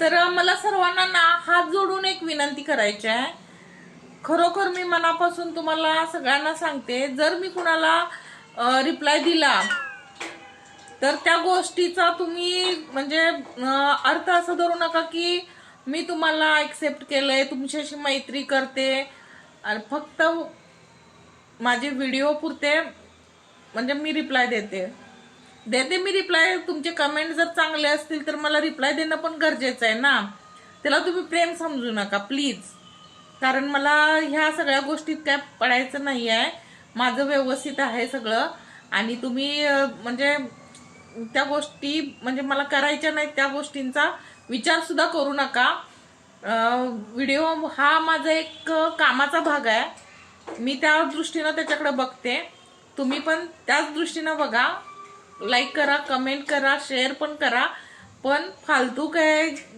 तर मला सर्वांना ना हात जोडून एक विनंती करायची आहे. खरोखर मी मनापासून तुम्हाला सगळ्यांना सांगते, जर मी कुणाला रिप्लाय दिला तर त्या गोष्टीचा तुम्ही म्हणजे अर्थ असं धरू नका की मी तुम्हाला ऍक्सेप्ट केलंय, तुमच्याशी मैत्री करते आणि फक्त माझे व्हिडिओ पुरते म्हणजे मी रिप्लाय देते मी रिप्लाय. तुमचे कमेंट जर चांगले असतील तर मला रिप्लाय देणं पण गरजेचं आहे ना. त्याला तुम्ही प्रेम समजू नका प्लीज, कारण मला ह्या सगळ्या गोष्टीत काय पडायचं नाही आहे. माझं व्यवस्थित आहे सगळं आणि तुम्ही म्हणजे त्या गोष्टी म्हणजे मला करायच्या नाहीत त्या गोष्टींचा विचार सुद्धा करू नका. व्हिडिओ हा माझा एक कामाचा भाग आहे. मी त्या दृष्टीनं त्याच्याकडे बघते, तुम्ही पण त्याच दृष्टीनं बघा. लाईक करा, कमेंट करा, शेअर पण करा, पण फालतू काय